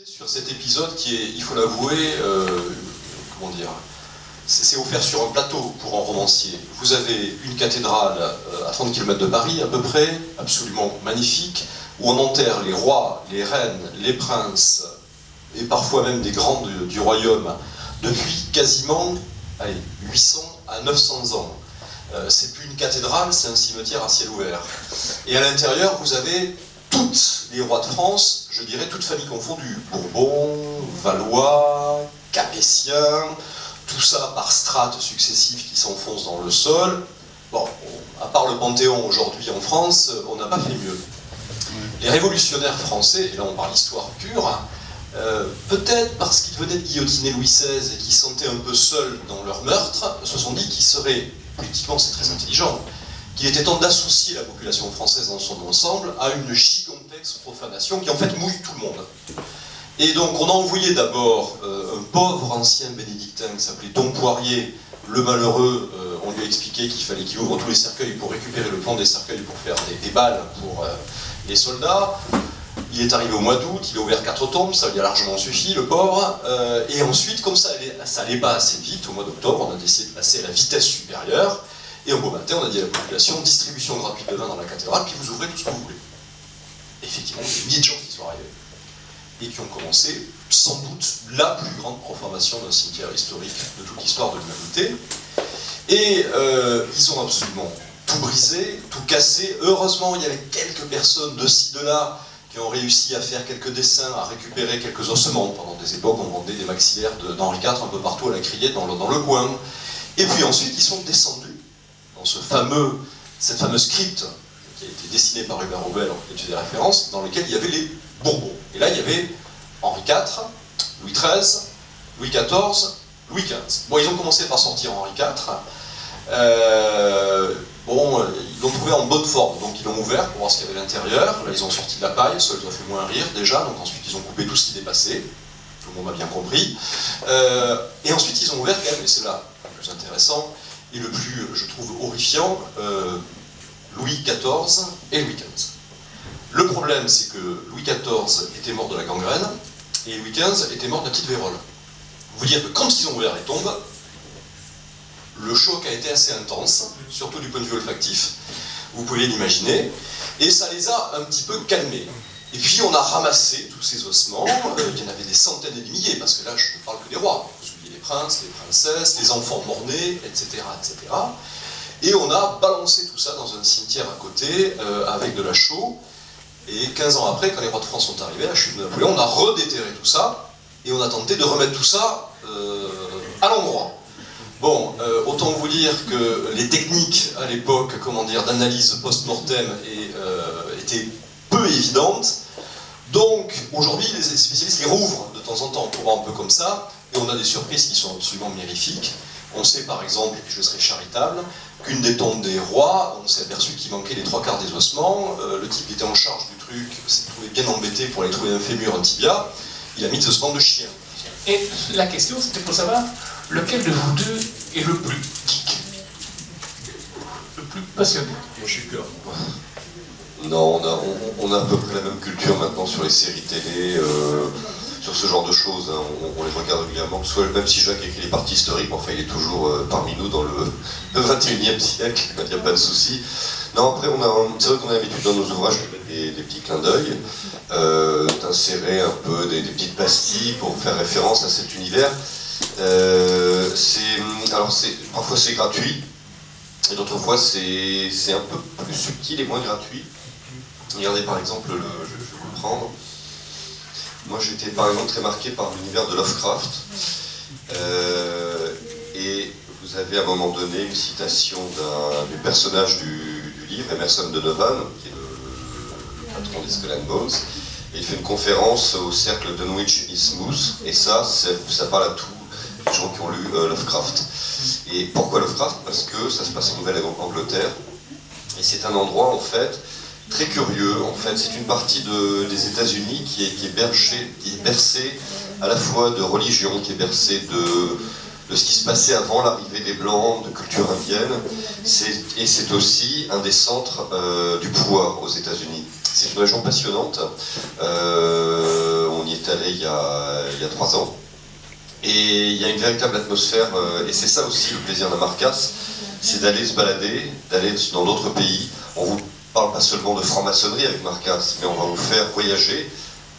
Sur cet épisode qui est, il faut l'avouer, comment dire, c'est offert sur un plateau pour un romancier. Vous avez une cathédrale à 30 km de Paris à peu près, absolument magnifique, où on enterre les rois, les reines, les princes, et parfois même des grands du royaume, depuis quasiment 800 à 900 ans. C'est plus une cathédrale, c'est un cimetière à ciel ouvert. Et à l'intérieur, vous avez tous les rois de France, je dirais toutes familles confondues, Bourbon, Valois, Capétiens, tout ça par strates successives qui s'enfoncent dans le sol. Bon, à part le Panthéon aujourd'hui en France, on n'a pas fait mieux. Les révolutionnaires français, et là on parle histoire pure, peut-être parce qu'ils venaient de guillotiner Louis XVI et qu'ils se sentaient un peu seuls dans leur meurtre, se sont dit qu'ils seraient, politiquement c'est très intelligent, qu'il était temps d'associer la population française dans son ensemble à une gigantesque profanation qui en fait mouille tout le monde. Et donc on a envoyé d'abord un pauvre ancien bénédictin qui s'appelait Dom Poirier, le malheureux, on lui a expliqué qu'il fallait qu'il ouvre tous les cercueils pour récupérer le plomb des cercueils pour faire des balles pour les soldats. Il est arrivé au mois d'août, il a ouvert 4 tombes, ça lui a largement suffi, le pauvre. Et ensuite, comme ça allait pas assez vite, au mois d'octobre, on a décidé de passer à la vitesse supérieure. Et au beau matin, on a dit à la population, distribution gratuite de vin dans la cathédrale, puis vous ouvrez tout ce que vous voulez. Effectivement, il y a des milliers de gens qui sont arrivés. Et qui ont commencé, sans doute, la plus grande profanation d'un cimetière historique de toute l'histoire de l'humanité. Et ils ont absolument tout brisé, tout cassé. Heureusement, il y avait quelques personnes de ci, de là, qui ont réussi à faire quelques dessins, à récupérer quelques ossements. Pendant des époques, on vendait des maxillaires d'Henri IV un peu partout à la criée, dans le coin. Et puis ensuite, ils sont descendus dans cette fameuse crypte qui a été dessinée par Hubert Robel en étude des références, dans lequel il y avait les Bourbons. Et là, il y avait Henri IV, Louis XIII, Louis XIV, Louis XV. Bon, ils ont commencé par sortir Henri IV. Ils l'ont trouvé en bonne forme, donc ils l'ont ouvert pour voir ce qu'il y avait à l'intérieur. Là, ils ont sorti de la paille, ça les a fait moins rire déjà, donc ensuite ils ont coupé tout ce qui dépassait. Tout le monde a bien compris. Et ensuite, ils ont ouvert quand même, et c'est là le plus intéressant, et le plus, je trouve, horrifiant, Louis XIV et Louis XV. Le problème, c'est que Louis XIV était mort de la gangrène, et Louis XV était mort de la petite vérole. Vous dire que quand ils ont ouvert les tombes, le choc a été assez intense, surtout du point de vue olfactif, vous pouvez l'imaginer, et ça les a un petit peu calmés. Et puis on a ramassé tous ces ossements, il y en avait des centaines et des milliers, parce que là je ne parle que des rois, vous oubliez les princes, les princesses, les enfants mort-nés, etc., etc. Et on a balancé tout ça dans un cimetière à côté, avec de la chaux, et 15 ans après, quand les rois de France sont arrivés, à la chute de Napoléon, on a redéterré tout ça, et on a tenté de remettre tout ça à l'endroit. Bon, autant vous dire que les techniques à l'époque, d'analyse post-mortem étaient peu évidentes. Donc, aujourd'hui, les spécialistes les rouvrent de temps en temps pour voir un peu comme ça, et on a des surprises qui sont absolument mirifiques. On sait par exemple, et puis je serai charitable, qu'une des tombes des rois, on s'est aperçu qu'il manquait les 3/4 des ossements. Le type qui était en charge du truc s'est trouvé bien embêté pour aller trouver un fémur, un tibia. Il a mis des ossements de chien. Et la question, c'était pour savoir lequel de vous deux est le plus geek, le plus passionné. Moi, je suis cœur. Non, on a à peu près la même culture maintenant sur les séries télé, sur ce genre de choses. Hein. On les regarde régulièrement. Soit, même si Jacques écrit les parties historiques, enfin, il est toujours parmi nous dans le 21e siècle, il n'y a pas de souci. Non, après, c'est vrai qu'on a l'habitude dans nos ouvrages de mettre des petits clins d'œil, d'insérer un peu des petites pastilles pour faire référence à cet univers. Parfois c'est gratuit, et d'autres fois c'est un peu plus subtil et moins gratuit. Regardez par exemple, je vais vous le prendre. Moi j'étais par exemple très marqué par l'univers de Lovecraft, et vous avez à un moment donné une citation du personnage du livre, Emerson Donovan, qui est le patron des Skull and Bones, et il fait une conférence au cercle Dunwich Innsmouth, et ça parle à tous les gens qui ont lu Lovecraft. Et pourquoi Lovecraft? Parce que ça se passe en Nouvelle-Angleterre, et c'est un endroit en fait très curieux. En fait, c'est une partie des États-Unis qui est bercée à la fois de religion, qui est bercée de ce qui se passait avant l'arrivée des Blancs, de culture indienne, et c'est aussi un des centres du pouvoir aux États-Unis. C'est une région passionnante, on y est est allé il y a 3 ans. Et il y a une véritable atmosphère, et c'est ça aussi le plaisir d'un Marcasse, c'est d'aller se balader, d'aller dans d'autres pays. On vous parle pas seulement de franc-maçonnerie avec Marcasse, mais on va vous faire voyager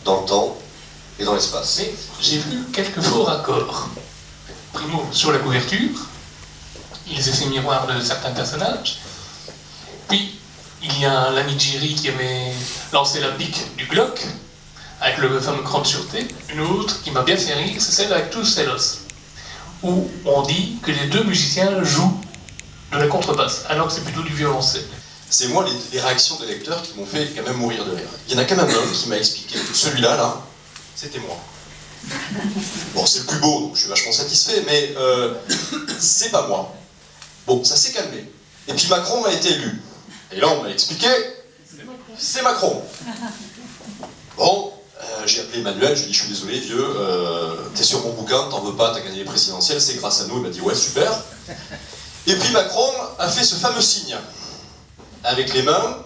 dans le temps et dans l'espace. Mais j'ai vu quelques faux raccords. Primo, sur la couverture, les effets miroirs de certains personnages. Puis, il y a l'ami Jerry qui avait lancé la pique du Glock, avec le fameux cran de sûreté. Une autre qui m'a bien fait rire, c'est celle avec Tous Celos, où on dit que les deux musiciens jouent de la contrebasse, alors que c'est plutôt du violoncelle. C'est moi les réactions des lecteurs qui m'ont fait quand même mourir de rire. Il y en a quand même un qui m'a expliqué que celui-là, là, c'était moi. Bon, c'est le plus beau, donc je suis vachement satisfait, mais c'est pas moi. Bon, ça s'est calmé. Et puis Macron a été élu. Et là, on m'a expliqué, c'est Macron. Bon, j'ai appelé Emmanuel, je lui ai dit, je suis désolé, vieux, t'es sur mon bouquin, t'en veux pas, t'as gagné les présidentielles, c'est grâce à nous. Il m'a dit, ouais, super. Et puis Macron a fait ce fameux signe. Avec les mains,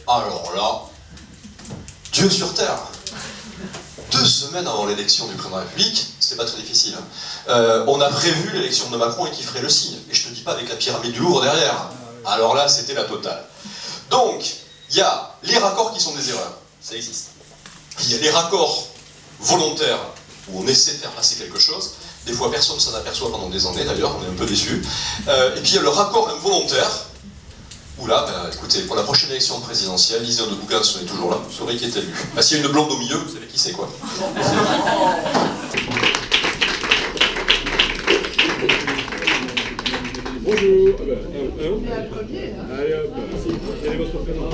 alors là, Dieu sur terre. 2 semaines avant l'élection du président de la République, c'était pas très difficile, hein, on a prévu l'élection de Macron et qui ferait le signe. Et je te dis pas avec la pyramide du Louvre derrière. Alors là, c'était la totale. Donc, il y a les raccords qui sont des erreurs, ça existe. Il y a les raccords volontaires, où on essaie de faire passer quelque chose. Des fois, personne ne s'en aperçoit pendant des années, d'ailleurs, on est un peu déçus. Et puis il y a le raccord involontaire, où là, écoutez, pour la prochaine élection présidentielle, Liseur de Bougain est toujours là, vous saurez qui est élu. Bah, s'il y a une blonde au milieu, vous savez qui c'est, quoi. Bonjour. Allez hop, quel est votre prénom?